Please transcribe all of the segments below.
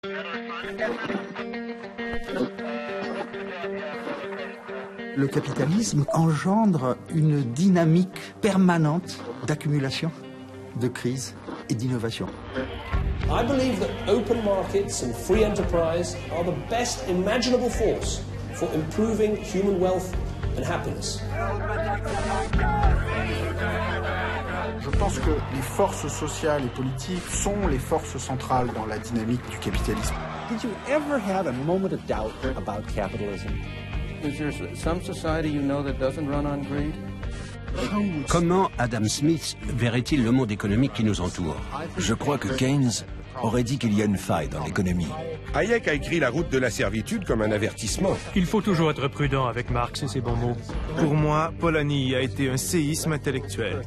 Le capitalisme engendre une dynamique permanente d'accumulation, de crise et d'innovation. I believe that open markets and free enterprise are the best imaginable force for improving human wealth and happiness. Je pense que les forces sociales et politiques sont les forces centrales dans la dynamique du capitalisme. Did you ever have a moment of doubt about capitalism? Is there some society you know that doesn't run on greed? Comment Adam Smith verrait-il le monde économique qui nous entoure? Je crois que Keynes aurait dit qu'il y a une faille dans l'économie. Hayek a écrit La route de la servitude comme un avertissement. Il faut toujours être prudent avec Marx et ses bons mots. Pour moi, Polanyi a été un séisme intellectuel.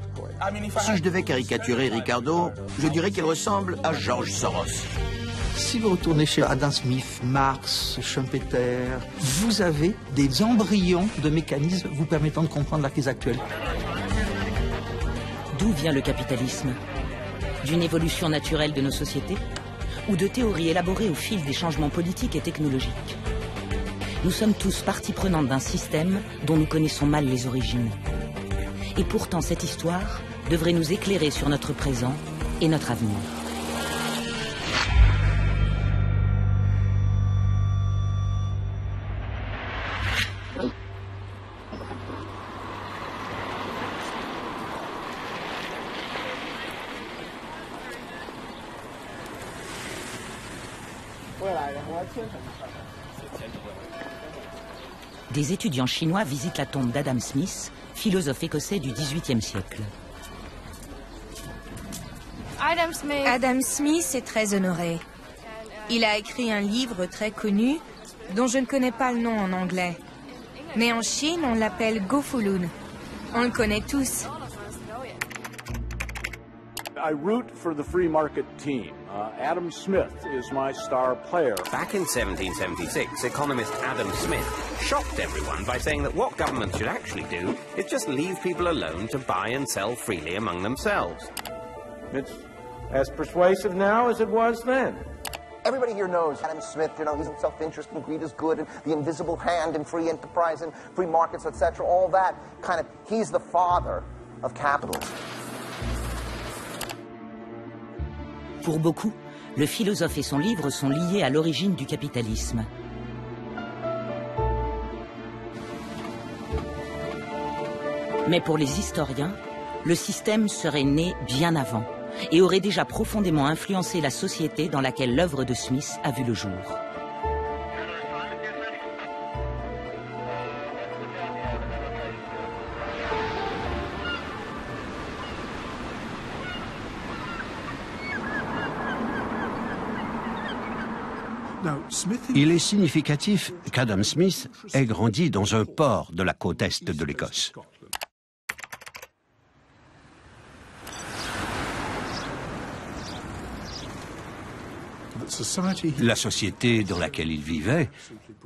Si je devais caricaturer Ricardo, je dirais qu'il ressemble à George Soros. Si vous retournez chez Adam Smith, Marx, Schumpeter, vous avez des embryons de mécanismes vous permettant de comprendre la crise actuelle. D'où vient le capitalisme? D'une évolution naturelle de nos sociétés? Ou de théories élaborées au fil des changements politiques et technologiques? Nous sommes tous partie prenante d'un système dont nous connaissons mal les origines. Et pourtant, cette histoire devrait nous éclairer sur notre présent et notre avenir. Des étudiants chinois visitent la tombe d'Adam Smith, philosophe écossais du XVIIIe siècle. Adam Smith est très honoré. Il a écrit un livre très connu dont je ne connais pas le nom en anglais. Mais en Chine, on l'appelle Go Fulun. On le connaît tous. I root for the free market team. Adam Smith is my star player. Back in 1776, economist Adam Smith shocked everyone by saying that what governments should actually do is just leave people alone to buy and sell freely among themselves. It's as persuasive now as it was then. Everybody here knows Adam Smith, he's self-interest and greed is good and the invisible hand and free enterprise and free markets, etc. All that he's the father of capitalism. Pour beaucoup, le philosophe et son livre sont liés à l'origine du capitalisme. Mais pour les historiens, le système serait né bien avant et aurait déjà profondément influencé la société dans laquelle l'œuvre de Smith a vu le jour. Il est significatif qu'Adam Smith ait grandi dans un port de la côte est de l'Écosse. La société dans laquelle il vivait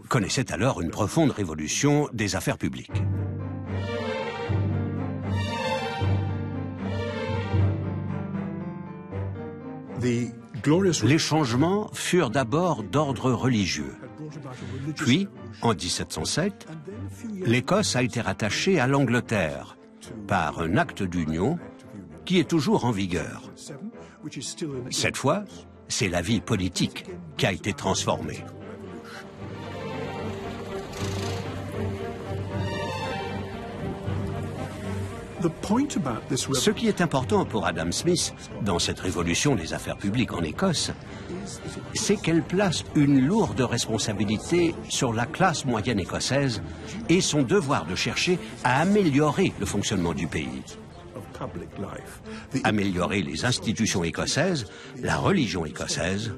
connaissait alors une profonde révolution des affaires publiques. Les changements furent d'abord d'ordre religieux. Puis, en 1707, l'Écosse a été rattachée à l'Angleterre par un acte d'union qui est toujours en vigueur. Cette fois, c'est la vie politique qui a été transformée. Ce qui est important pour Adam Smith dans cette révolution des affaires publiques en Écosse, c'est qu'elle place une lourde responsabilité sur la classe moyenne écossaise et son devoir de chercher à améliorer le fonctionnement du pays. Améliorer les institutions écossaises, la religion écossaise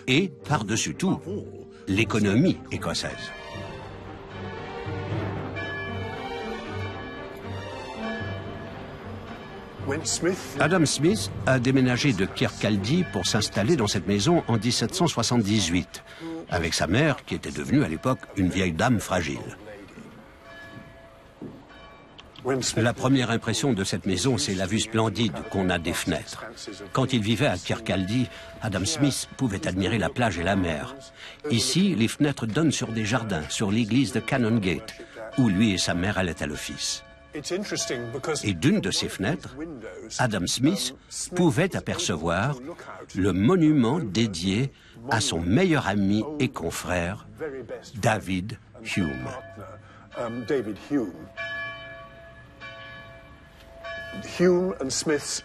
et, par-dessus tout, l'économie écossaise. Adam Smith a déménagé de Kirkcaldy pour s'installer dans cette maison en 1778, avec sa mère qui était devenue à l'époque une vieille dame fragile. La première impression de cette maison, c'est la vue splendide qu'on a des fenêtres. Quand il vivait à Kirkcaldy, Adam Smith pouvait admirer la plage et la mer. Ici, les fenêtres donnent sur des jardins, sur l'église de Canongate, où lui et sa mère allaient à l'office. Et d'une de ces fenêtres, Adam Smith pouvait apercevoir le monument dédié à son meilleur ami et confrère, David Hume.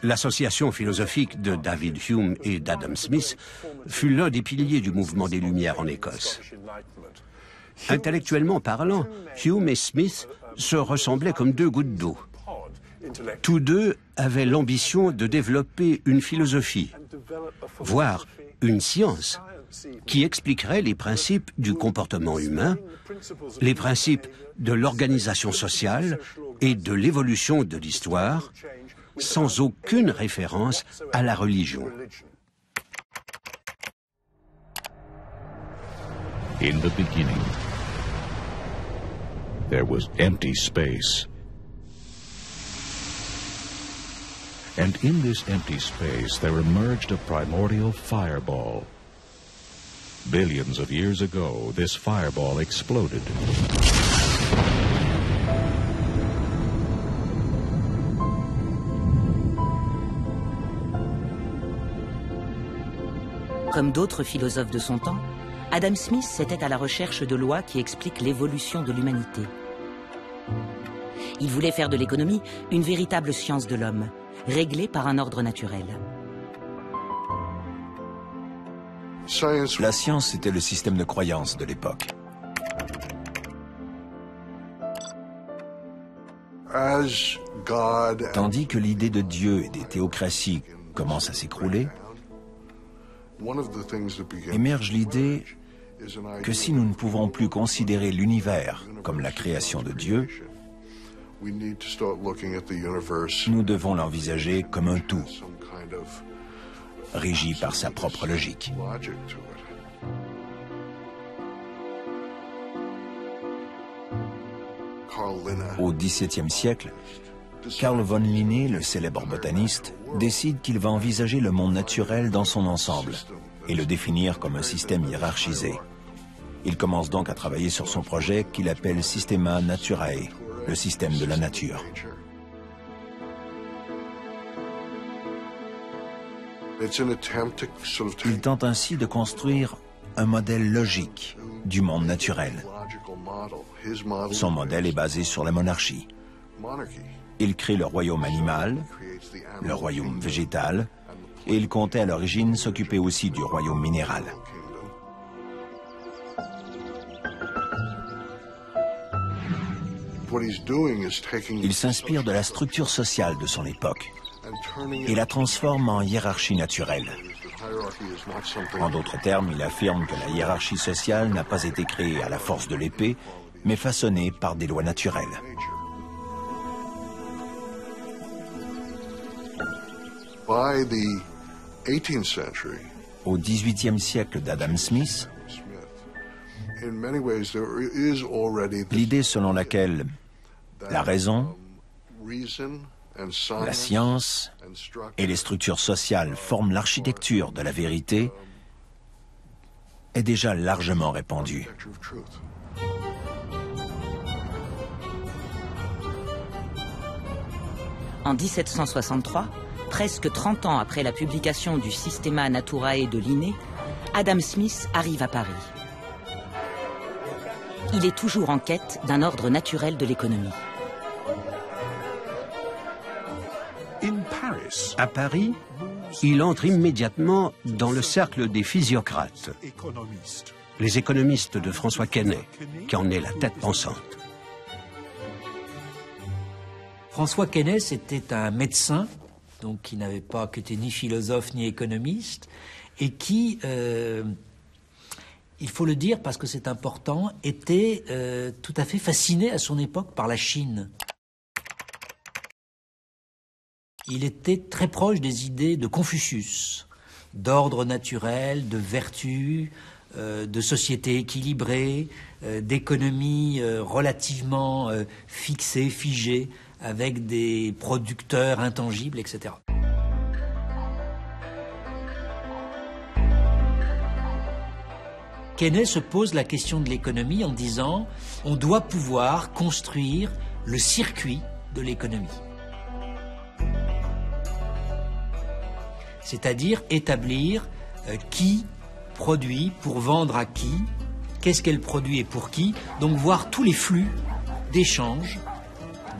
L'association philosophique de David Hume et d'Adam Smith fut l'un des piliers du mouvement des Lumières en Écosse. Intellectuellement parlant, Hume et Smith se ressemblaient comme deux gouttes d'eau. Tous deux avaient l'ambition de développer une philosophie, voire une science, qui expliquerait les principes du comportement humain, les principes de l'organisation sociale et de l'évolution de l'histoire, sans aucune référence à la religion. In the beginning, there was empty space. And in this empty space, there emerged a primordial fireball. Billions of years ago, this fireball exploded. Comme d'autres philosophes de son temps, Adam Smith était à la recherche de lois qui expliquent l'évolution de l'humanité. Il voulait faire de l'économie une véritable science de l'homme, réglée par un ordre naturel. La science était le système de croyance de l'époque. Tandis que l'idée de Dieu et des théocraties commence à s'écrouler, émerge l'idée que si nous ne pouvons plus considérer l'univers comme la création de Dieu, nous devons l'envisager comme un tout, régi par sa propre logique. Au XVIIe siècle, Carl von Linné, le célèbre botaniste, décide qu'il va envisager le monde naturel dans son ensemble et le définir comme un système hiérarchisé. Il commence donc à travailler sur son projet qu'il appelle Systema Naturae, le système de la nature. Il tente ainsi de construire un modèle logique du monde naturel. Son modèle est basé sur la monarchie. Il crée le royaume animal, le royaume végétal, et il comptait à l'origine s'occuper aussi du royaume minéral. Il s'inspire de la structure sociale de son époque et la transforme en hiérarchie naturelle. En d'autres termes, il affirme que la hiérarchie sociale n'a pas été créée à la force de l'épée, mais façonnée par des lois naturelles. Au XVIIIe siècle d'Adam Smith, l'idée selon laquelle la raison, la science et les structures sociales forment l'architecture de la vérité est déjà largement répandue. En 1763, presque 30 ans après la publication du Systema Naturae de Linné, Adam Smith arrive à Paris. Il est toujours en quête d'un ordre naturel de l'économie. À Paris, il entre immédiatement dans le cercle des physiocrates, les économistes de François Quesnay, qui en est la tête pensante. François Quesnay, c'était un médecin, donc qui était ni philosophe ni économiste, et qui, il faut le dire parce que c'est important, était tout à fait fasciné à son époque par la Chine. Il était très proche des idées de Confucius, d'ordre naturel, de vertu, de société équilibrée, d'économie relativement fixée, figée, avec des producteurs intangibles, etc. Keynes se pose la question de l'économie en disant « on doit pouvoir construire le circuit de l'économie ». C'est-à-dire établir qui produit pour vendre à qui, qu'est-ce qu'elle produit et pour qui, donc voir tous les flux d'échange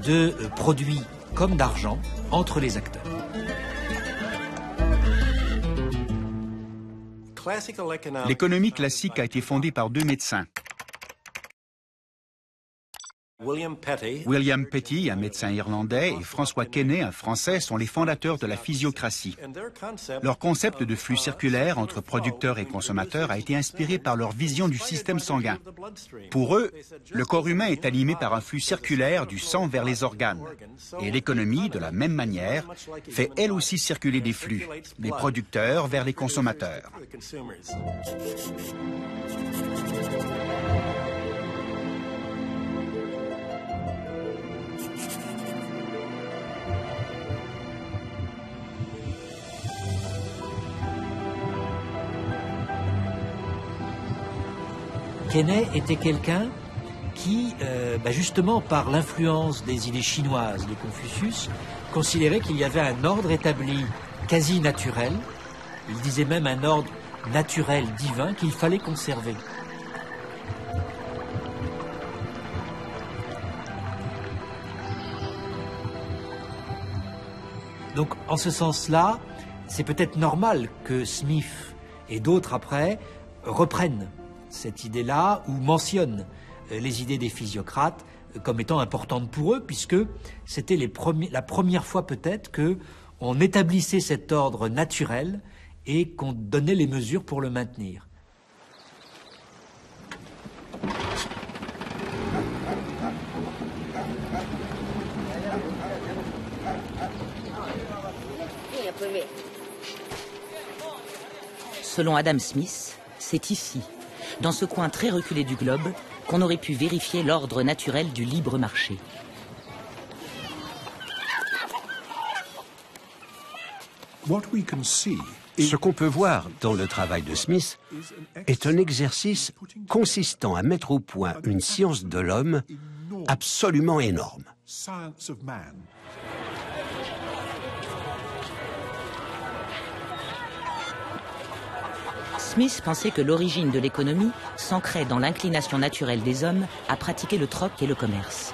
de produits comme d'argent entre les acteurs. L'économie classique a été fondée par deux médecins. William Petty, un médecin irlandais, et François Quesnay, un Français, sont les fondateurs de la physiocratie. Leur concept de flux circulaire entre producteurs et consommateurs a été inspiré par leur vision du système sanguin. Pour eux, le corps humain est animé par un flux circulaire du sang vers les organes. Et l'économie, de la même manière, fait elle aussi circuler des flux, des producteurs vers les consommateurs. Quesnay était quelqu'un qui, justement par l'influence des idées chinoises de Confucius, considérait qu'il y avait un ordre établi quasi naturel, il disait même un ordre naturel divin qu'il fallait conserver. Donc en ce sens-là, c'est peut-être normal que Smith et d'autres après reprennent cette idée-là ou mentionnent les idées des physiocrates comme étant importantes pour eux, puisque c'était la première fois peut-être qu'on établissait cet ordre naturel et qu'on donnait les mesures pour le maintenir. Selon Adam Smith, c'est ici, dans ce coin très reculé du globe, qu'on aurait pu vérifier l'ordre naturel du libre marché. Ce qu'on peut voir dans le travail de Smith est un exercice consistant à mettre au point une science de l'homme absolument énorme. Smith pensait que l'origine de l'économie s'ancrait dans l'inclination naturelle des hommes à pratiquer le troc et le commerce.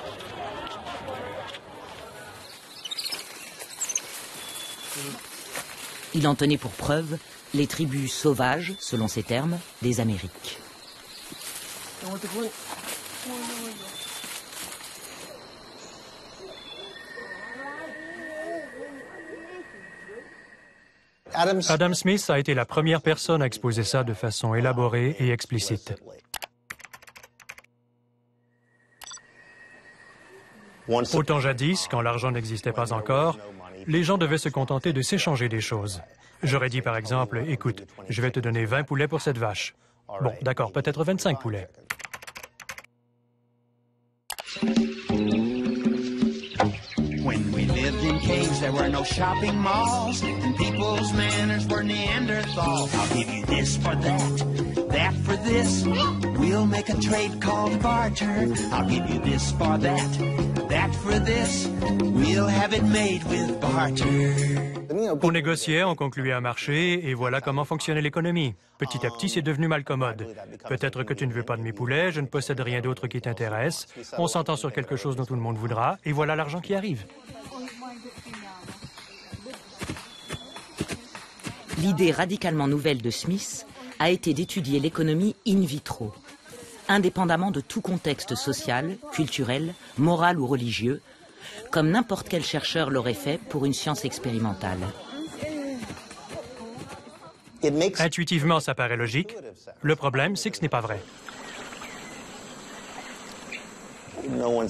Il en tenait pour preuve les tribus sauvages, selon ses termes, des Amériques. Adam Smith a été la première personne à exposer ça de façon élaborée et explicite. Autant jadis, quand l'argent n'existait pas encore, les gens devaient se contenter de s'échanger des choses. J'aurais dit par exemple, écoute, je vais te donner 20 poulets pour cette vache. Bon, d'accord, peut-être 25 poulets. When we lived in caves, there were no shopping malls, and people's manners were Neanderthal. I'll give you this for that, that for this. We'll make a trade called barter. I'll give you this for that, that for this. We'll have it made with barter. On négociait, on concluait un marché, et voilà comment fonctionnait l'économie. Petit à petit, c'est devenu malcommode. Peut-être que tu ne veux pas de mes poulets, je ne possède rien d'autre qui t'intéresse. On s'entend sur quelque chose dont tout le monde voudra, et voilà l'argent qui arrive. L'idée radicalement nouvelle de Smith a été d'étudier l'économie in vitro, indépendamment de tout contexte social, culturel, moral ou religieux, comme n'importe quel chercheur l'aurait fait pour une science expérimentale. Intuitivement, ça paraît logique. Le problème, c'est que ce n'est pas vrai.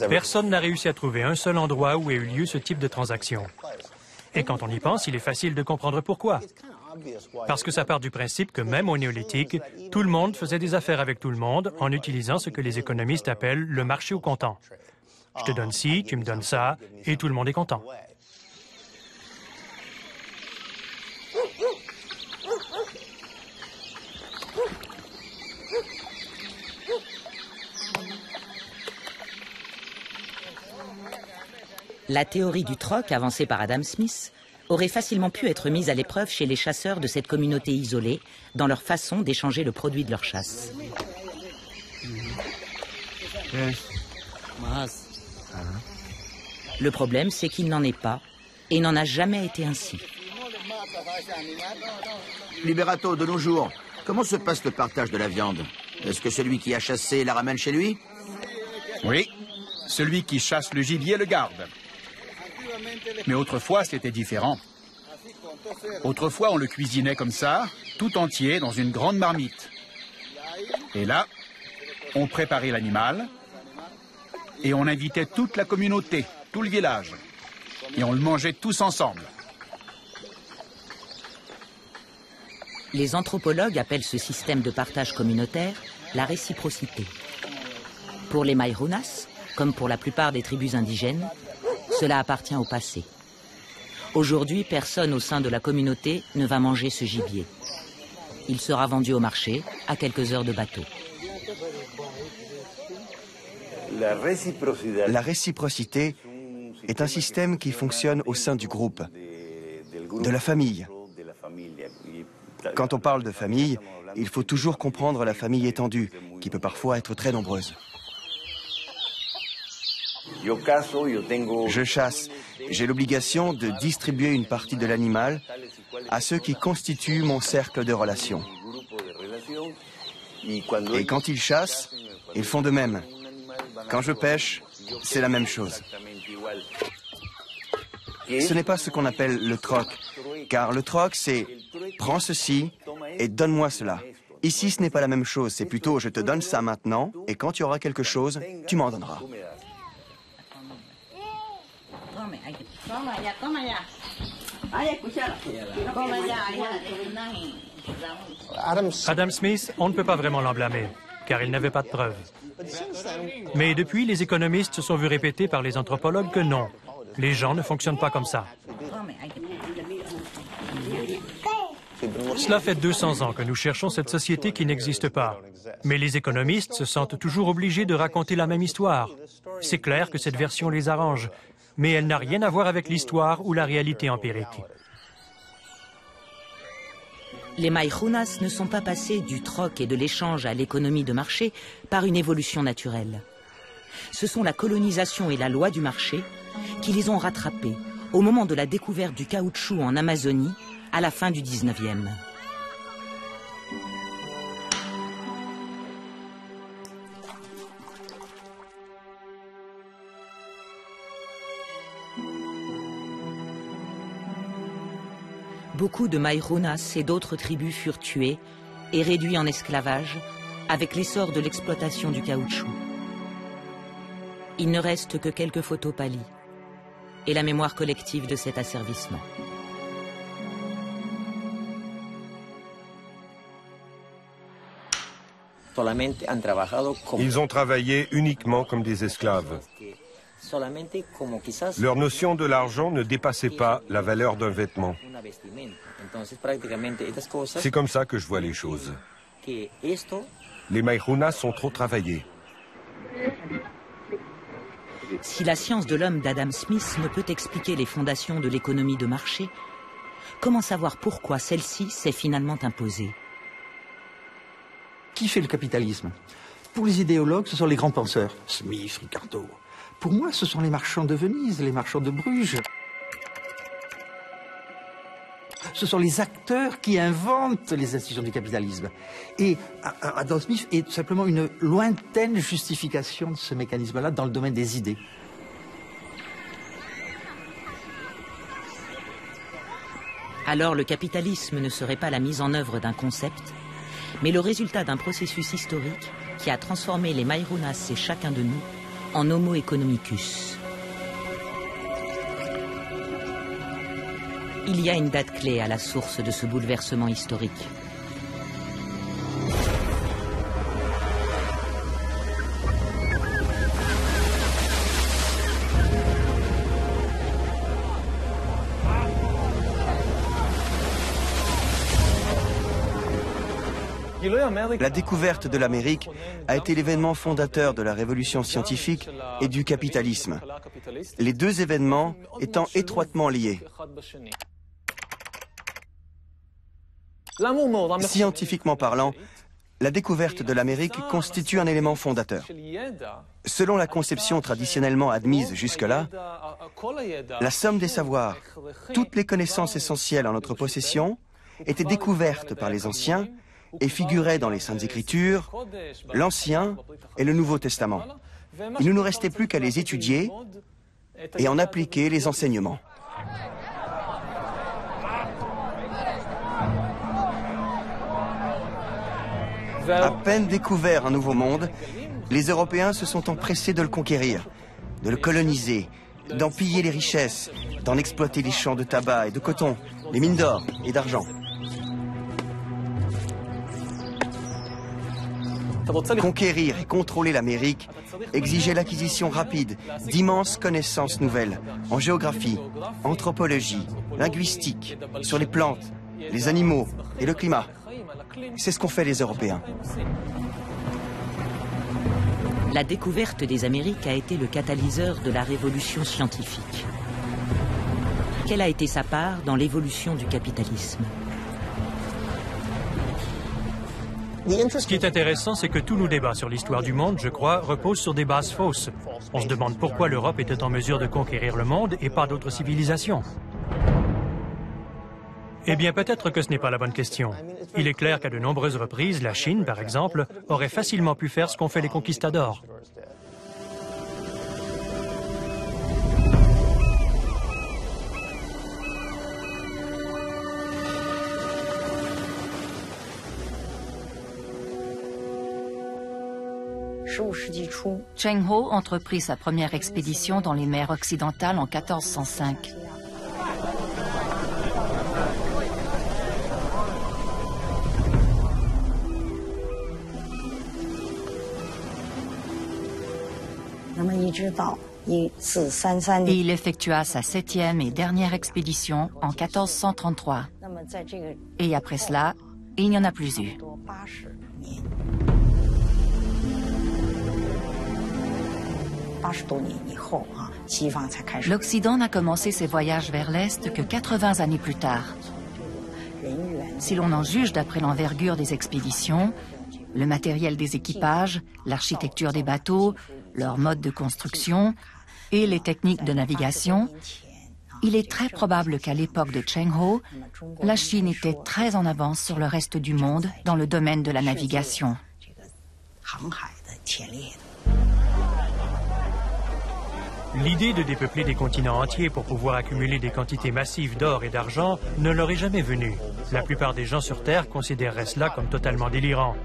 Personne n'a réussi à trouver un seul endroit où ait eu lieu ce type de transaction. Et quand on y pense, il est facile de comprendre pourquoi. Parce que ça part du principe que même au néolithique, tout le monde faisait des affaires avec tout le monde en utilisant ce que les économistes appellent le marché au comptant. Je te donne ci, tu me donnes ça, et tout le monde est content. La théorie du troc avancée par Adam Smith aurait facilement pu être mise à l'épreuve chez les chasseurs de cette communauté isolée dans leur façon d'échanger le produit de leur chasse. Le problème, c'est qu'il n'en est pas, et n'en a jamais été ainsi. Liberato, de nos jours, comment se passe le partage de la viande? Est-ce que celui qui a chassé la ramène chez lui? Oui, celui qui chasse le gibier le garde. Mais autrefois, c'était différent. Autrefois, on le cuisinait comme ça, tout entier, dans une grande marmite. Et là, on préparait l'animal et on invitait toute la communauté, tout le village. Et on le mangeait tous ensemble. Les anthropologues appellent ce système de partage communautaire la réciprocité. Pour les Mairunas, comme pour la plupart des tribus indigènes, cela appartient au passé. Aujourd'hui, personne au sein de la communauté ne va manger ce gibier. Il sera vendu au marché à quelques heures de bateau. La réciprocité est un système qui fonctionne au sein du groupe, de la famille. Quand on parle de famille, il faut toujours comprendre la famille étendue, qui peut parfois être très nombreuse. Je chasse. J'ai l'obligation de distribuer une partie de l'animal à ceux qui constituent mon cercle de relations. Et quand ils chassent, ils font de même. Quand je pêche, c'est la même chose. Ce n'est pas ce qu'on appelle le troc, car le troc, c'est « prends ceci et donne-moi cela ». Ici, ce n'est pas la même chose, c'est plutôt « je te donne ça maintenant, et quand tu auras quelque chose, tu m'en donneras ». Adam Smith, on ne peut pas vraiment l'en blâmer, car il n'avait pas de preuves. Mais depuis, les économistes se sont vus répéter par les anthropologues que non, les gens ne fonctionnent pas comme ça. Cela fait 200 ans que nous cherchons cette société qui n'existe pas. Mais les économistes se sentent toujours obligés de raconter la même histoire. C'est clair que cette version les arrange, mais elle n'a rien à voir avec l'histoire ou la réalité empirique. Les Mairunas ne sont pas passés du troc et de l'échange à l'économie de marché par une évolution naturelle. Ce sont la colonisation et la loi du marché qui les ont rattrapés au moment de la découverte du caoutchouc en Amazonie à la fin du 19e. Beaucoup de Mairunas et d'autres tribus furent tués et réduits en esclavage avec l'essor de l'exploitation du caoutchouc. Il ne reste que quelques photos pâlies et la mémoire collective de cet asservissement. Ils ont travaillé uniquement comme des esclaves. Leur notion de l'argent ne dépassait pas la valeur d'un vêtement. C'est comme ça que je vois les choses. Les Mairunas sont trop travaillés. Si la science de l'homme d'Adam Smith ne peut expliquer les fondations de l'économie de marché, comment savoir pourquoi celle-ci s'est finalement imposée? Qui fait le capitalisme? Pour les idéologues, ce sont les grands penseurs. Smith, Ricardo. Pour moi, ce sont les marchands de Venise, les marchands de Bruges. Ce sont les acteurs qui inventent les institutions du capitalisme. Et Adam Smith est simplement une lointaine justification de ce mécanisme-là dans le domaine des idées. Alors le capitalisme ne serait pas la mise en œuvre d'un concept, mais le résultat d'un processus historique qui a transformé les Mairunas et chacun de nous en Homo economicus. Il y a une date clé à la source de ce bouleversement historique. La découverte de l'Amérique a été l'événement fondateur de la révolution scientifique et du capitalisme, les deux événements étant étroitement liés. Scientifiquement parlant, la découverte de l'Amérique constitue un élément fondateur. Selon la conception traditionnellement admise jusque-là, la somme des savoirs, toutes les connaissances essentielles en notre possession, étaient découvertes par les anciens et figuraient dans les Saintes Écritures, l'Ancien et le Nouveau Testament. Il ne nous restait plus qu'à les étudier et en appliquer les enseignements. À peine découvert un nouveau monde, les Européens se sont empressés de le conquérir, de le coloniser, d'en piller les richesses, d'en exploiter les champs de tabac et de coton, les mines d'or et d'argent. Conquérir et contrôler l'Amérique exigeait l'acquisition rapide d'immenses connaissances nouvelles en géographie, anthropologie, linguistique, sur les plantes, les animaux et le climat. C'est ce qu'ont fait les Européens. La découverte des Amériques a été le catalyseur de la révolution scientifique. Quelle a été sa part dans l'évolution du capitalisme? Ce qui est intéressant, c'est que tous nos débats sur l'histoire du monde, je crois, reposent sur des bases fausses. On se demande pourquoi l'Europe était en mesure de conquérir le monde et pas d'autres civilisations. Eh bien, peut-être que ce n'est pas la bonne question. Il est clair qu'à de nombreuses reprises, la Chine, par exemple, aurait facilement pu faire ce qu'ont fait les conquistadors. Cheng Ho entreprit sa première expédition dans les mers occidentales en 1405. Et il effectua sa 7e et dernière expédition en 1433. Et après cela, il n'y en a plus eu. L'Occident n'a commencé ses voyages vers l'Est que 80 années plus tard. Si l'on en juge d'après l'envergure des expéditions, le matériel des équipages, l'architecture des bateaux, leur mode de construction et les techniques de navigation, il est très probable qu'à l'époque de Cheng Ho, la Chine était très en avance sur le reste du monde dans le domaine de la navigation. L'idée de dépeupler des continents entiers pour pouvoir accumuler des quantités massives d'or et d'argent ne leur est jamais venue. La plupart des gens sur Terre considéreraient cela comme totalement délirant.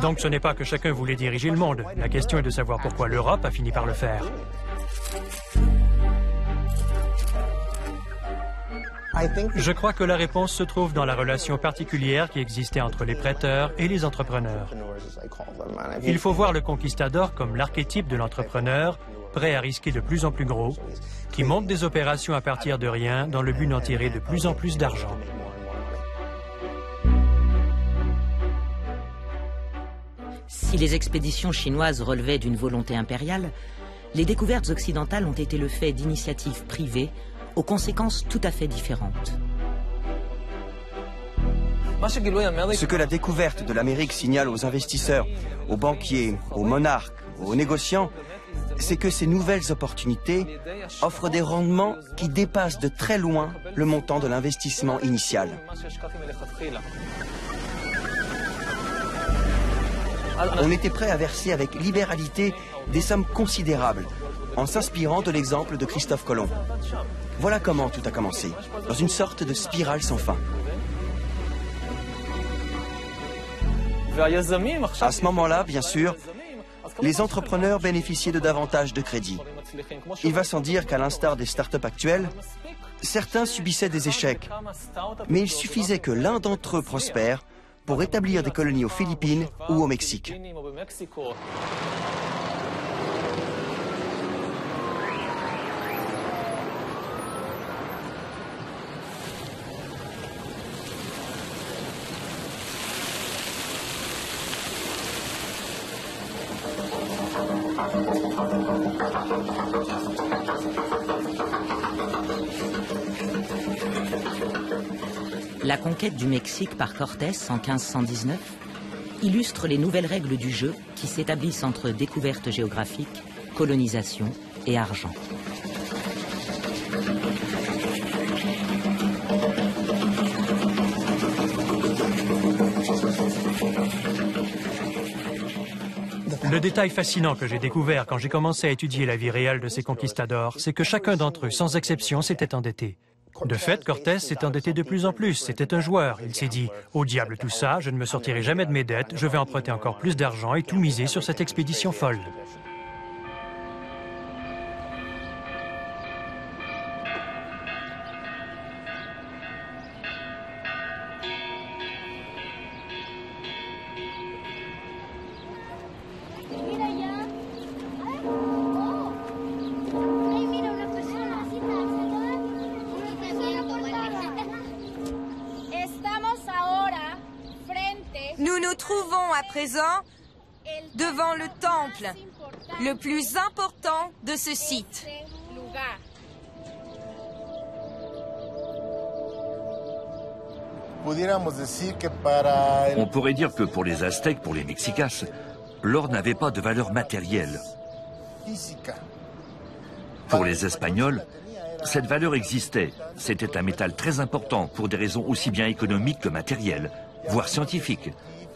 Donc ce n'est pas que chacun voulait diriger le monde. La question est de savoir pourquoi l'Europe a fini par le faire. Je crois que la réponse se trouve dans la relation particulière qui existait entre les prêteurs et les entrepreneurs. Il faut voir le conquistador comme l'archétype de l'entrepreneur, prêt à risquer de plus en plus gros, qui monte des opérations à partir de rien dans le but d'en tirer de plus en plus d'argent. Si les expéditions chinoises relevaient d'une volonté impériale, les découvertes occidentales ont été le fait d'initiatives privées aux conséquences tout à fait différentes. Ce que la découverte de l'Amérique signale aux investisseurs, aux banquiers, aux monarques, aux négociants, c'est que ces nouvelles opportunités offrent des rendements qui dépassent de très loin le montant de l'investissement initial. On était prêt à verser avec libéralité des sommes considérables, en s'inspirant de l'exemple de Christophe Colomb. Voilà comment tout a commencé, dans une sorte de spirale sans fin. À ce moment-là, bien sûr, les entrepreneurs bénéficiaient de davantage de crédits. Il va sans dire qu'à l'instar des startups actuelles, certains subissaient des échecs, mais il suffisait que l'un d'entre eux prospère pour établir des colonies aux Philippines ou au Mexique. La conquête du Mexique par Cortés en 1519 illustre les nouvelles règles du jeu qui s'établissent entre découverte géographique, colonisation et argent. Le détail fascinant que j'ai découvert quand j'ai commencé à étudier la vie réelle de ces conquistadors, c'est que chacun d'entre eux, sans exception, s'était endetté. De fait, Cortés s'est endetté de plus en plus. C'était un joueur. Il s'est dit « Au diable tout ça, je ne me sortirai jamais de mes dettes, je vais emprunter encore plus d'argent et tout miser sur cette expédition folle. » Nous nous trouvons à présent devant le temple, le plus important de ce site. On pourrait dire que pour les Aztèques, pour les Mexicas, l'or n'avait pas de valeur matérielle. Pour les Espagnols, cette valeur existait. C'était un métal très important pour des raisons aussi bien économiques que matérielles, voire scientifiques,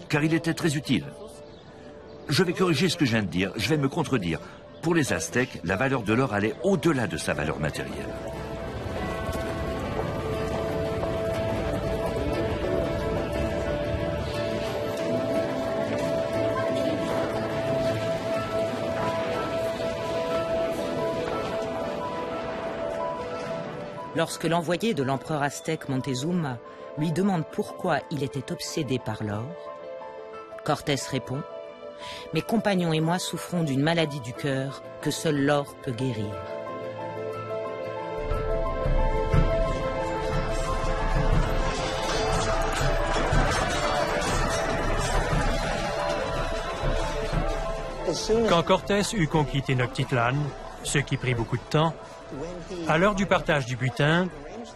car il était très utile. Je vais corriger ce que je viens de dire, je vais me contredire. Pour les Aztèques, la valeur de l'or allait au-delà de sa valeur matérielle. Lorsque l'envoyé de l'empereur aztèque Montezuma lui demande pourquoi il était obsédé par l'or, Cortés répond « Mes compagnons et moi souffrons d'une maladie du cœur que seul l'or peut guérir. » Quand Cortés eut conquis Tenochtitlan, ce qui prit beaucoup de temps, à l'heure du partage du butin,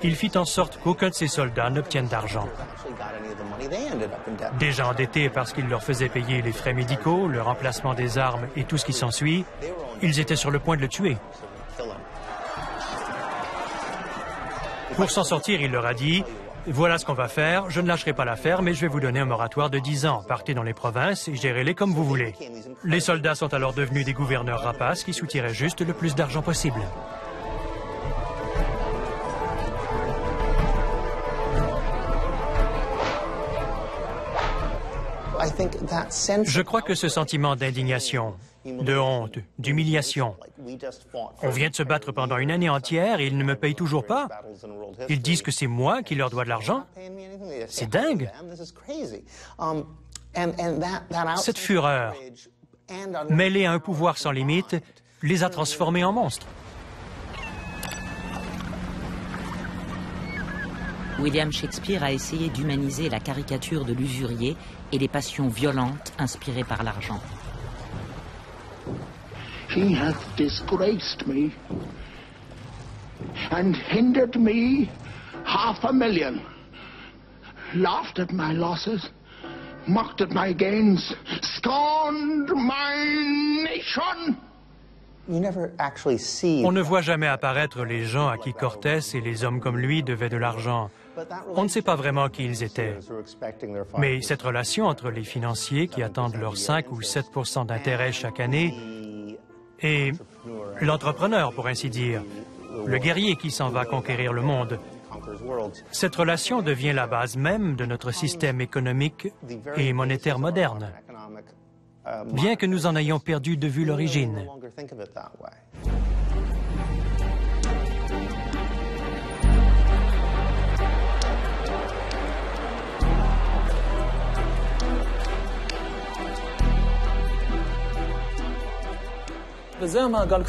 il fit en sorte qu'aucun de ses soldats n'obtienne d'argent. Déjà endettés parce qu'il leur faisait payer les frais médicaux, le remplacement des armes et tout ce qui s'ensuit, ils étaient sur le point de le tuer. Pour s'en sortir, il leur a dit « Voilà ce qu'on va faire, je ne lâcherai pas l'affaire, mais je vais vous donner un moratoire de 10 ans. Partez dans les provinces et gérez-les comme vous voulez. » Les soldats sont alors devenus des gouverneurs rapaces qui soutiraient juste le plus d'argent possible. Je crois que ce sentiment d'indignation, de honte, d'humiliation, on vient de se battre pendant une année entière et ils ne me payent toujours pas. Ils disent que c'est moi qui leur dois de l'argent. C'est dingue. Cette fureur, mêlée à un pouvoir sans limite, les a transformés en monstres. William Shakespeare a essayé d'humaniser la caricature de l'usurier et les passions violentes inspirées par l'argent. He hath disgraced me and hindered me $500,000, laughed at my losses, mocked at my gains, scorned my nation. On ne voit jamais apparaître les gens à qui Cortés et les hommes comme lui devaient de l'argent. On ne sait pas vraiment qui ils étaient. Mais cette relation entre les financiers qui attendent leurs 5 ou 7% d'intérêt chaque année et l'entrepreneur, pour ainsi dire, le guerrier qui s'en va conquérir le monde, cette relation devient la base même de notre système économique et monétaire moderne, bien que nous en ayons perdu de vue l'origine.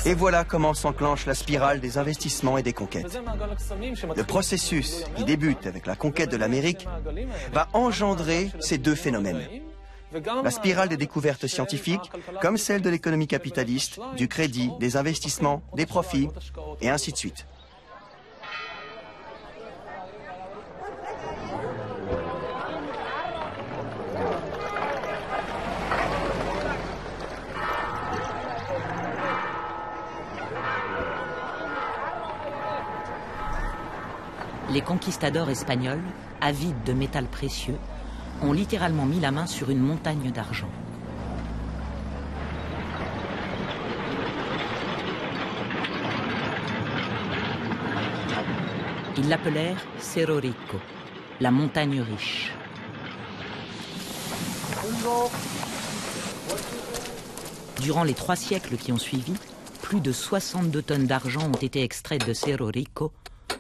Et voilà comment s'enclenche la spirale des investissements et des conquêtes. Le processus, qui débute avec la conquête de l'Amérique, va engendrer ces deux phénomènes. La spirale des découvertes scientifiques, comme celle de l'économie capitaliste, du crédit, des investissements, des profits, et ainsi de suite. Les conquistadors espagnols, avides de métal précieux, ont littéralement mis la main sur une montagne d'argent. Ils l'appelèrent Cerro Rico, la montagne riche. Durant les 3 siècles qui ont suivi, plus de 62 tonnes d'argent ont été extraites de Cerro Rico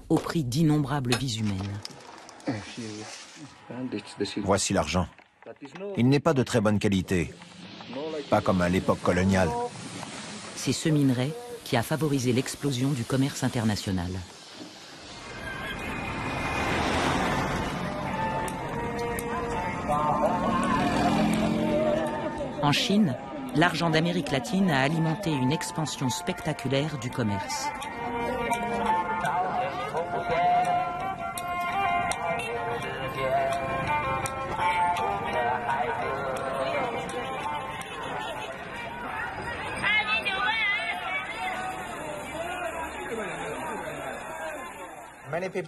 au prix d'innombrables vies humaines. Voici l'argent. Il n'est pas de très bonne qualité, pas comme à l'époque coloniale. C'est ce minerai qui a favorisé l'explosion du commerce international. En Chine, l'argent d'Amérique latine a alimenté une expansion spectaculaire du commerce.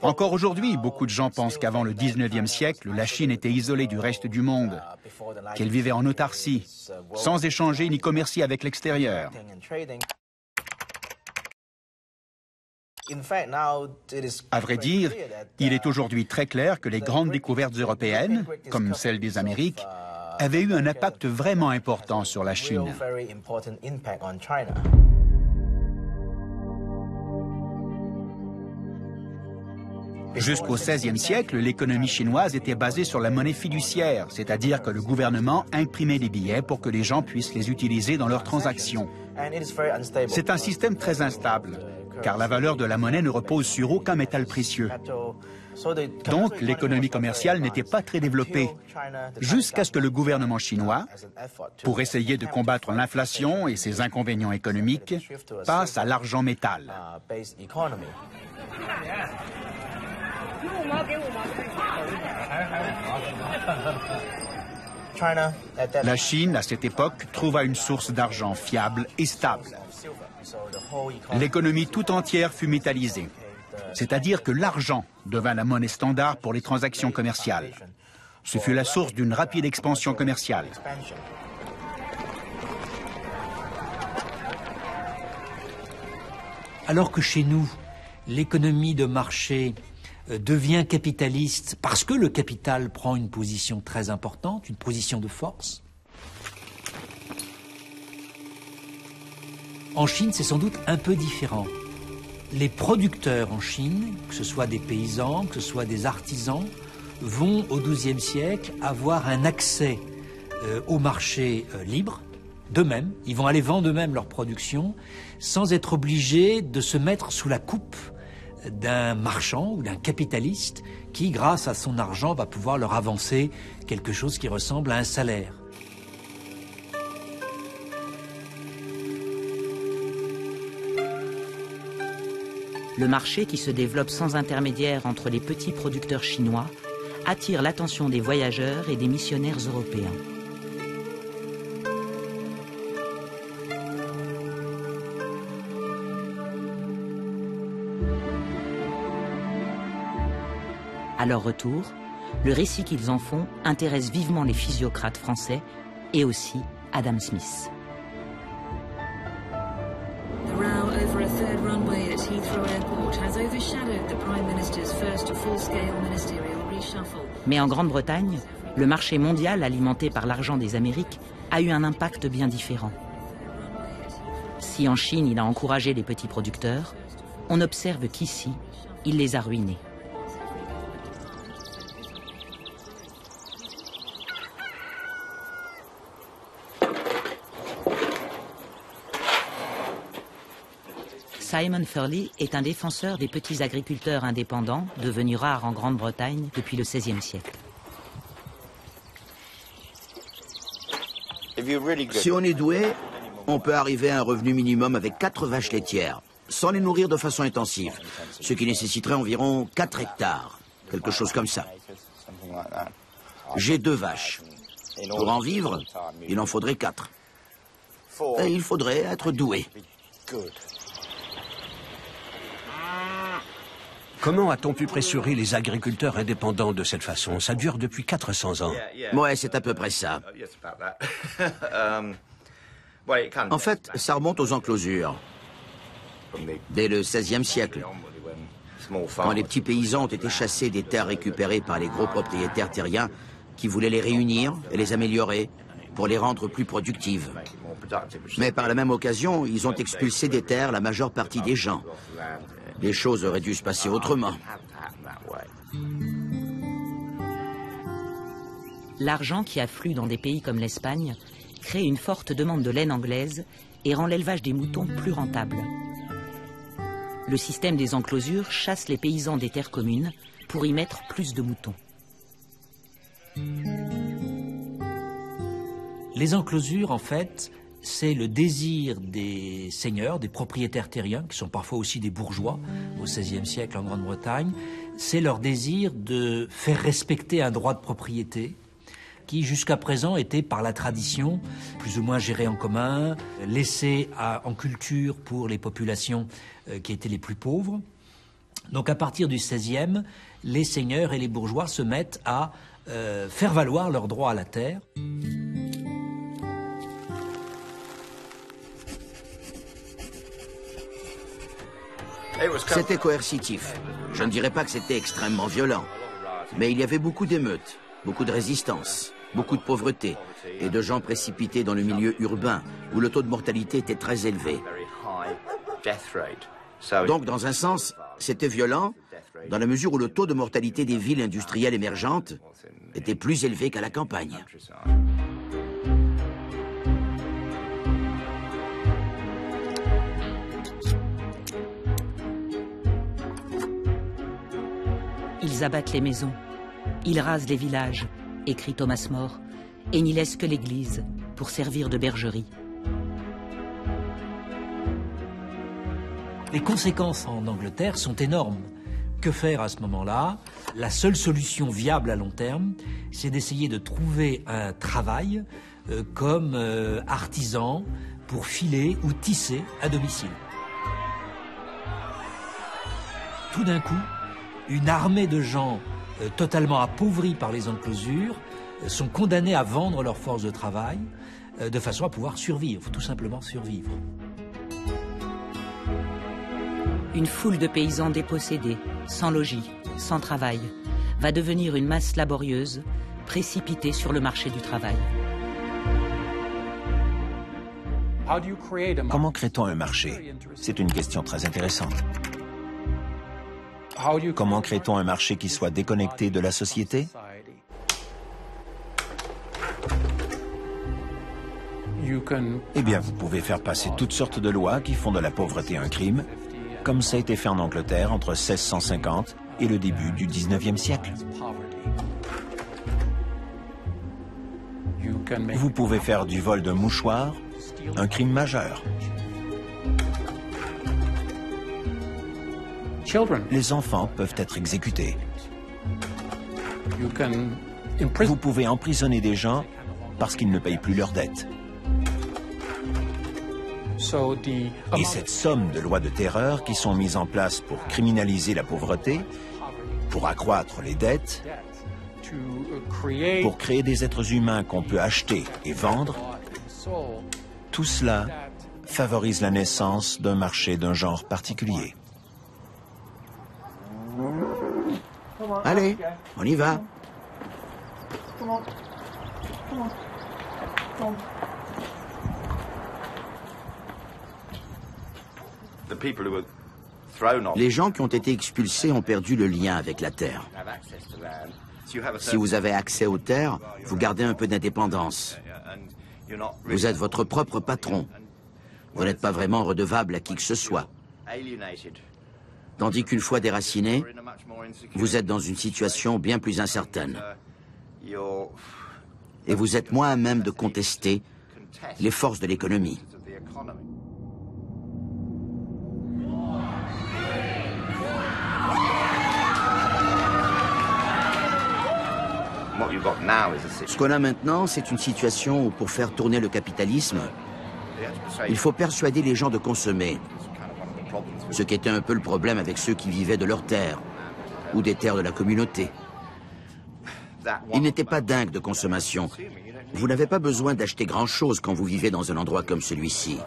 Encore aujourd'hui, beaucoup de gens pensent qu'avant le 19e siècle, la Chine était isolée du reste du monde, qu'elle vivait en autarcie, sans échanger ni commercer avec l'extérieur. À vrai dire, il est aujourd'hui très clair que les grandes découvertes européennes, comme celle des Amériques, avaient eu un impact vraiment important sur la Chine. Jusqu'au XVIe siècle, l'économie chinoise était basée sur la monnaie fiduciaire, c'est-à-dire que le gouvernement imprimait des billets pour que les gens puissent les utiliser dans leurs transactions. C'est un système très instable, car la valeur de la monnaie ne repose sur aucun métal précieux. Donc, l'économie commerciale n'était pas très développée, jusqu'à ce que le gouvernement chinois, pour essayer de combattre l'inflation et ses inconvénients économiques, passe à l'argent métal. La Chine, à cette époque, trouva une source d'argent fiable et stable. L'économie tout entière fut métallisée, c'est-à-dire que l'argent devint la monnaie standard pour les transactions commerciales. Ce fut la source d'une rapide expansion commerciale. Alors que chez nous, l'économie de marché devient capitaliste parce que le capital prend une position très importante, une position de force. En Chine, c'est sans doute un peu différent. Les producteurs en Chine, que ce soit des paysans, que ce soit des artisans, vont au XIIe siècle avoir un accès au marché libre d'eux-mêmes. Ils vont aller vendre eux-mêmes leur production sans être obligés de se mettre sous la coupe d'un marchand ou d'un capitaliste qui, grâce à son argent, va pouvoir leur avancer quelque chose qui ressemble à un salaire. Le marché qui se développe sans intermédiaire entre les petits producteurs chinois attire l'attention des voyageurs et des missionnaires européens. À leur retour, le récit qu'ils en font intéresse vivement les physiocrates français et aussi Adam Smith. The row over a third runway at Heathrow Airport has overshadowed the Prime Minister's first full-scale ministerial reshuffle. Mais en Grande-Bretagne, le marché mondial alimenté par l'argent des Amériques a eu un impact bien différent. Si en Chine il a encouragé les petits producteurs, on observe qu'ici, il les a ruinés. Simon Furley est un défenseur des petits agriculteurs indépendants, devenus rares en Grande-Bretagne depuis le XVIe siècle. Si on est doué, on peut arriver à un revenu minimum avec 4 vaches laitières, sans les nourrir de façon intensive, ce qui nécessiterait environ 4 hectares, quelque chose comme ça. J'ai 2 vaches. Pour en vivre, il en faudrait 4. Et il faudrait être doué. Comment a-t-on pu pressurer les agriculteurs indépendants de cette façon? Ça dure depuis 400 ans. Ouais, c'est à peu près ça. En fait, ça remonte aux enclosures. Dès le XVIe siècle, quand les petits paysans ont été chassés des terres récupérées par les gros propriétaires terriens qui voulaient les réunir et les améliorer pour les rendre plus productives. Mais par la même occasion, ils ont expulsé des terres la majeure partie des gens. Les choses auraient dû se passer autrement. L'argent qui afflue dans des pays comme l'Espagne crée une forte demande de laine anglaise et rend l'élevage des moutons plus rentable. Le système des enclosures chasse les paysans des terres communes pour y mettre plus de moutons. Les enclosures, en fait, c'est le désir des seigneurs, des propriétaires terriens, qui sont parfois aussi des bourgeois au XVIe siècle en Grande-Bretagne. C'est leur désir de faire respecter un droit de propriété qui, jusqu'à présent, était par la tradition plus ou moins géré en commun, laissé en culture pour les populations qui étaient les plus pauvres. Donc à partir du XVIe, les seigneurs et les bourgeois se mettent à faire valoir leur droit à la terre. C'était coercitif. Je ne dirais pas que c'était extrêmement violent. Mais il y avait beaucoup d'émeutes, beaucoup de résistance, beaucoup de pauvreté et de gens précipités dans le milieu urbain où le taux de mortalité était très élevé. Donc, dans un sens, c'était violent dans la mesure où le taux de mortalité des villes industrielles émergentes était plus élevé qu'à la campagne. Ils abattent les maisons, ils rasent les villages, écrit Thomas More, et n'y laissent que l'église pour servir de bergerie. Les conséquences en Angleterre sont énormes. Que faire à ce moment-là? La seule solution viable à long terme, c'est d'essayer de trouver un travail comme artisan pour filer ou tisser à domicile. Tout d'un coup, une armée de gens totalement appauvris par les enclosures sont condamnés à vendre leur force de travail de façon à pouvoir survivre, tout simplement survivre. Une foule de paysans dépossédés, sans logis, sans travail, va devenir une masse laborieuse, précipitée sur le marché du travail. Comment crée-t-on un marché? C'est une question très intéressante. Comment crée-t-on un marché qui soit déconnecté de la société? Eh bien, vous pouvez faire passer toutes sortes de lois qui font de la pauvreté un crime, comme ça a été fait en Angleterre entre 1650 et le début du 19e siècle. Vous pouvez faire du vol de mouchoirs un crime majeur. Les enfants peuvent être exécutés. Vous pouvez emprisonner des gens parce qu'ils ne payent plus leurs dettes. Et cette somme de lois de terreur qui sont mises en place pour criminaliser la pauvreté, pour accroître les dettes, pour créer des êtres humains qu'on peut acheter et vendre, tout cela favorise la naissance d'un marché d'un genre particulier. Allez, on y va. Les gens qui ont été expulsés ont perdu le lien avec la terre. Si vous avez accès aux terres, vous gardez un peu d'indépendance. Vous êtes votre propre patron. Vous n'êtes pas vraiment redevable à qui que ce soit. Tandis qu'une fois déraciné, vous êtes dans une situation bien plus incertaine. Et vous êtes moins à même de contester les forces de l'économie. Ce qu'on a maintenant, c'est une situation où pour faire tourner le capitalisme, il faut persuader les gens de consommer. Ce qui était un peu le problème avec ceux qui vivaient de leurs terres ou des terres de la communauté. Ils n'étaient pas dingues de consommation. Vous n'avez pas besoin d'acheter grand-chose quand vous vivez dans un endroit comme celui-ci.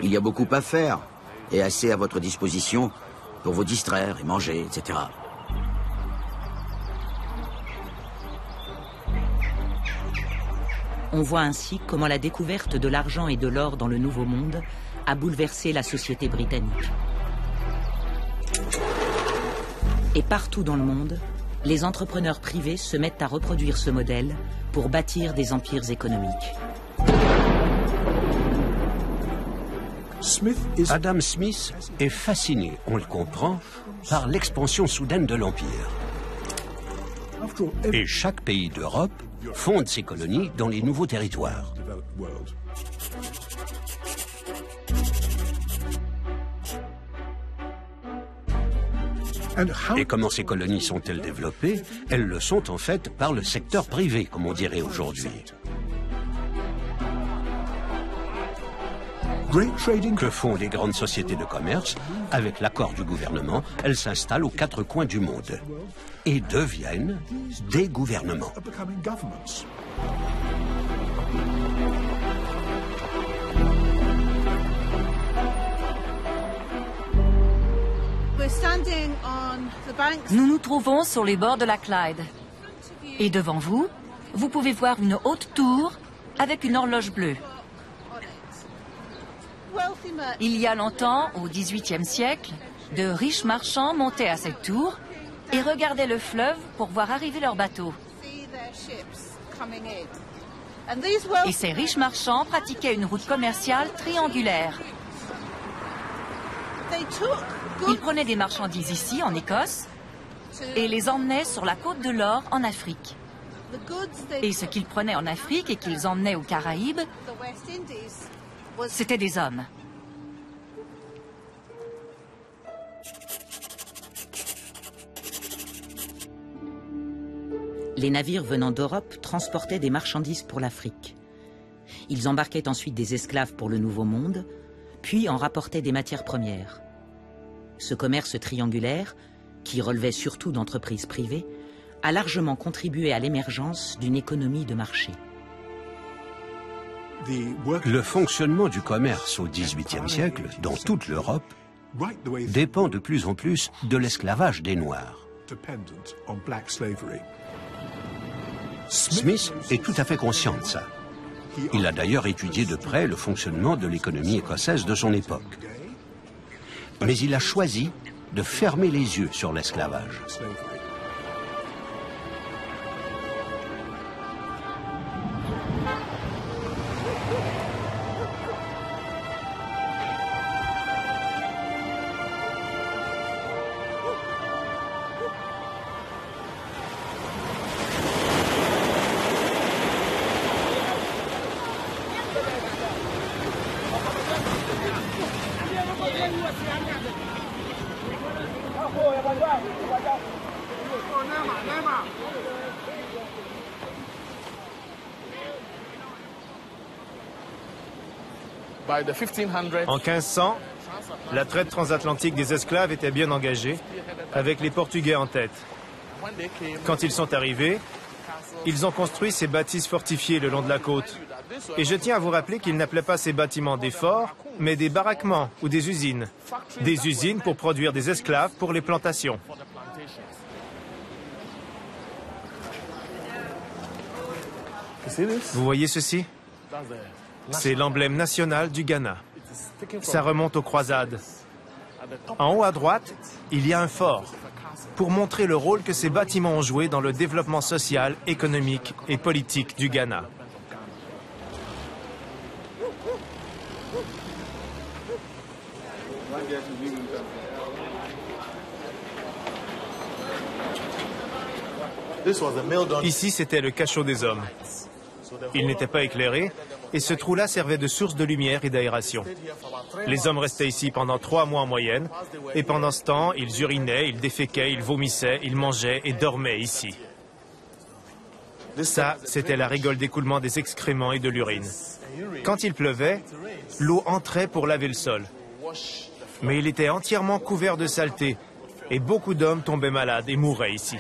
Il y a beaucoup à faire et assez à votre disposition pour vous distraire et manger, etc. On voit ainsi comment la découverte de l'argent et de l'or dans le Nouveau Monde a bouleversé la société britannique. Et partout dans le monde, les entrepreneurs privés se mettent à reproduire ce modèle pour bâtir des empires économiques. Adam Smith est fasciné, on le comprend, par l'expansion soudaine de l'Empire. Et chaque pays d'Europe fonde ses colonies dans les nouveaux territoires. Et comment ces colonies sont-elles développées? Elles le sont en fait par le secteur privé, comme on dirait aujourd'hui. Que font les grandes sociétés de commerce? Avec l'accord du gouvernement, elles s'installent aux quatre coins du monde et deviennent des gouvernements. Nous nous trouvons sur les bords de la Clyde. Et devant vous, vous pouvez voir une haute tour avec une horloge bleue. Il y a longtemps, au XVIIIe siècle, de riches marchands montaient à cette tour et regardaient le fleuve pour voir arriver leurs bateaux. Et ces riches marchands pratiquaient une route commerciale triangulaire. Ils prenaient des marchandises ici, en Écosse, et les emmenaient sur la côte de l'Or, en Afrique. Et ce qu'ils prenaient en Afrique et qu'ils emmenaient aux Caraïbes, c'était des hommes. Les navires venant d'Europe transportaient des marchandises pour l'Afrique. Ils embarquaient ensuite des esclaves pour le Nouveau Monde, puis en rapportaient des matières premières. Ce commerce triangulaire, qui relevait surtout d'entreprises privées, a largement contribué à l'émergence d'une économie de marché. Le fonctionnement du commerce au XVIIIe siècle, dans toute l'Europe, dépend de plus en plus de l'esclavage des Noirs. Smith est tout à fait conscient de ça. Il a d'ailleurs étudié de près le fonctionnement de l'économie écossaise de son époque. Mais il a choisi de fermer les yeux sur l'esclavage. En 1500, la traite transatlantique des esclaves était bien engagée, avec les Portugais en tête. Quand ils sont arrivés, ils ont construit ces bâtisses fortifiées le long de la côte. Et je tiens à vous rappeler qu'ils n'appelaient pas ces bâtiments des forts, mais des baraquements ou des usines. Des usines pour produire des esclaves pour les plantations. Vous voyez ceci? C'est l'emblème national du Ghana. Ça remonte aux croisades. En haut à droite, il y a un fort, pour montrer le rôle que ces bâtiments ont joué dans le développement social, économique et politique du Ghana. Ici, c'était le cachot des hommes. Il n'était pas éclairé, et ce trou-là servait de source de lumière et d'aération. Les hommes restaient ici pendant 3 mois en moyenne, et pendant ce temps, ils urinaient, ils déféquaient, ils vomissaient, ils mangeaient et dormaient ici. Ça, c'était la rigole d'écoulement des excréments et de l'urine. Quand il pleuvait, l'eau entrait pour laver le sol. Mais il était entièrement couvert de saleté, et beaucoup d'hommes tombaient malades et mouraient ici.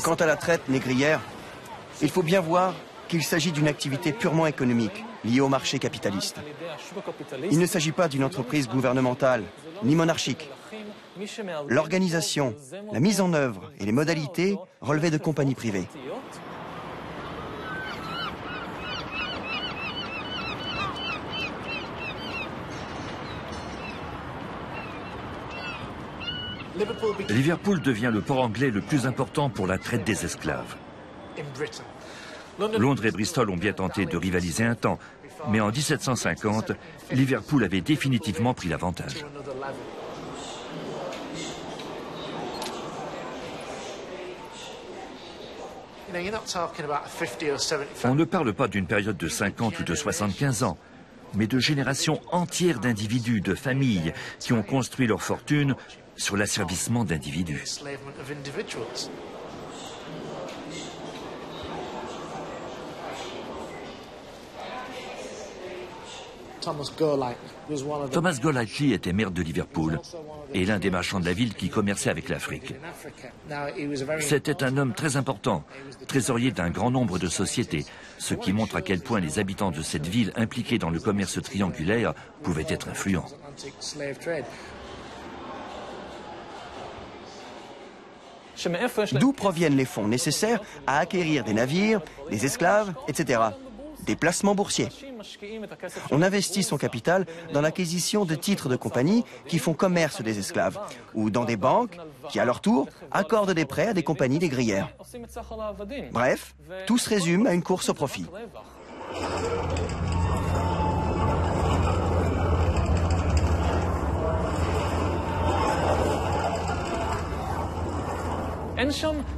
Quant à la traite négrière, il faut bien voir qu'il s'agit d'une activité purement économique, liée au marché capitaliste. Il ne s'agit pas d'une entreprise gouvernementale, ni monarchique. L'organisation, la mise en œuvre et les modalités relevaient de compagnies privées. Liverpool devient le port anglais le plus important pour la traite des esclaves. Londres et Bristol ont bien tenté de rivaliser un temps, mais en 1750, Liverpool avait définitivement pris l'avantage. On ne parle pas d'une période de 50 ou de 75 ans, mais de générations entières d'individus, de familles, qui ont construit leur fortune sur l'asservissement d'individus. Thomas Golightly était maire de Liverpool et l'un des marchands de la ville qui commerçait avec l'Afrique. C'était un homme très important, trésorier d'un grand nombre de sociétés, ce qui montre à quel point les habitants de cette ville impliqués dans le commerce triangulaire pouvaient être influents. D'où proviennent les fonds nécessaires à acquérir des navires, des esclaves, etc. Des placements boursiers. On investit son capital dans l'acquisition de titres de compagnie qui font commerce des esclaves, ou dans des banques qui, à leur tour, accordent des prêts à des compagnies négrières. Bref, tout se résume à une course au profit.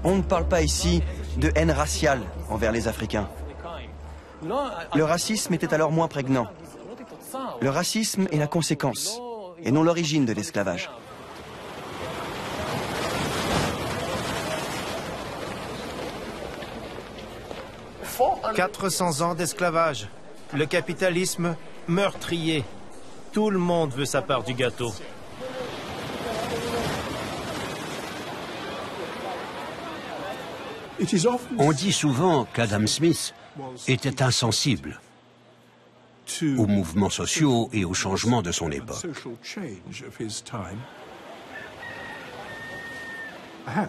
On ne parle pas ici de haine raciale envers les Africains. Le racisme était alors moins prégnant. Le racisme est la conséquence, et non l'origine de l'esclavage. « 400 ans d'esclavage. Le capitalisme meurtrier. Tout le monde veut sa part du gâteau. » On dit souvent qu'Adam Smith était insensible aux mouvements sociaux et aux changements de son époque.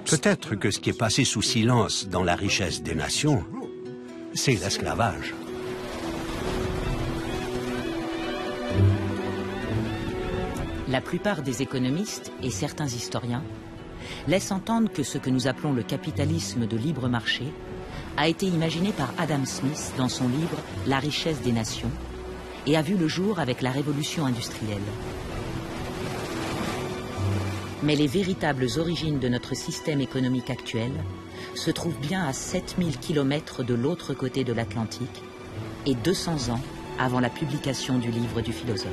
Peut-être que ce qui est passé sous silence dans la richesse des nations, c'est l'esclavage. La plupart des économistes et certains historiens laissent entendre que ce que nous appelons le capitalisme de libre marché a été imaginé par Adam Smith dans son livre « La richesse des nations » et a vu le jour avec la révolution industrielle. Mais les véritables origines de notre système économique actuel se trouvent bien à 7000 km de l'autre côté de l'Atlantique et 200 ans avant la publication du livre du philosophe.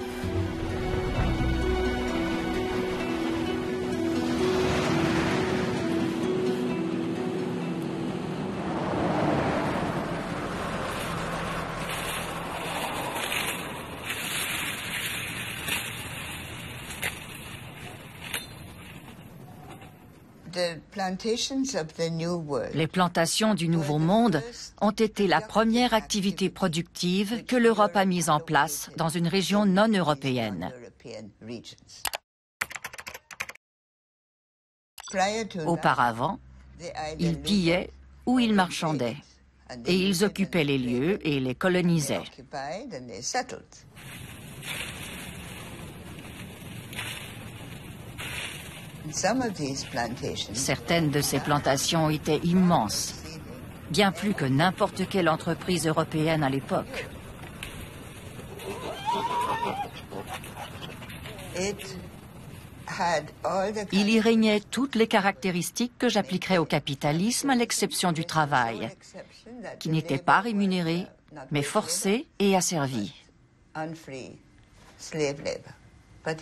Les plantations du Nouveau Monde ont été la première activité productive que l'Europe a mise en place dans une région non européenne. Auparavant, ils pillaient ou ils marchandaient, et ils occupaient les lieux et les colonisaient. Certaines de ces plantations étaient immenses. bien plus que n'importe quelle entreprise européenne à l'époque. Il y régnait toutes les caractéristiques que j'appliquerais au capitalisme, à l'exception du travail, qui n'était pas rémunéré, mais forcé et asservi.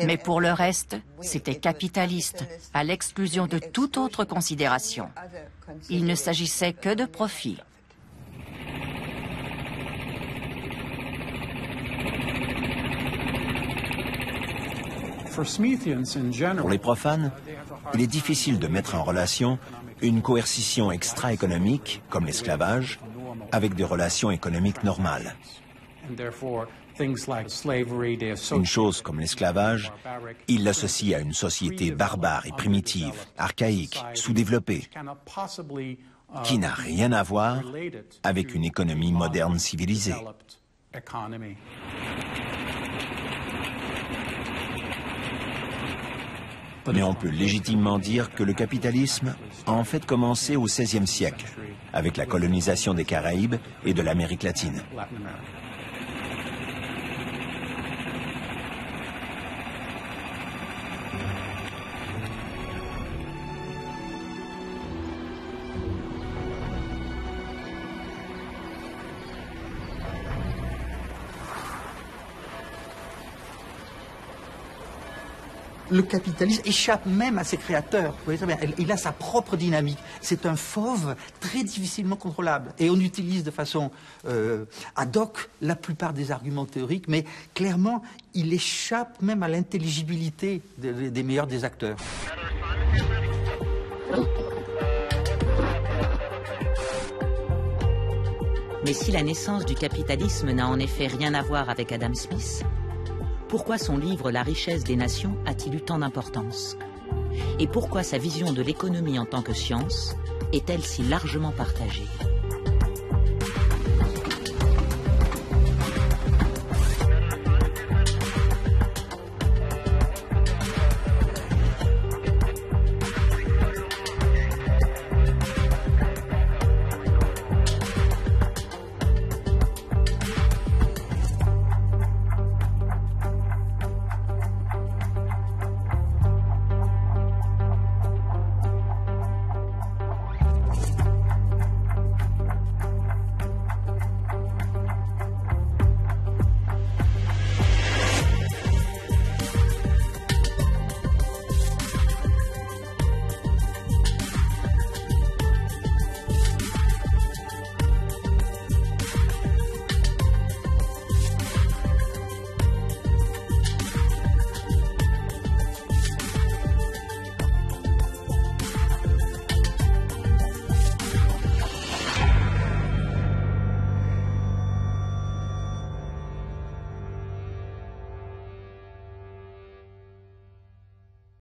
Mais pour le reste, c'était capitaliste, à l'exclusion de toute autre considération. Il ne s'agissait que de profit. Pour les profanes, il est difficile de mettre en relation une coercition extra-économique, comme l'esclavage, avec des relations économiques normales. Une chose comme l'esclavage, il l'associe à une société barbare et primitive, archaïque, sous-développée, qui n'a rien à voir avec une économie moderne civilisée. Mais on peut légitimement dire que le capitalisme a en fait commencé au XVIe siècle, avec la colonisation des Caraïbes et de l'Amérique latine. Le capitalisme échappe même à ses créateurs. Vous voyez très bien, il a sa propre dynamique. C'est un fauve très difficilement contrôlable. Et on utilise de façon ad hoc la plupart des arguments théoriques, mais clairement, il échappe même à l'intelligibilité des meilleurs des acteurs. Mais si la naissance du capitalisme n'a en effet rien à voir avec Adam Smith, pourquoi son livre La richesse des nations a-t-il eu tant d'importance? Et pourquoi sa vision de l'économie en tant que science est-elle si largement partagée?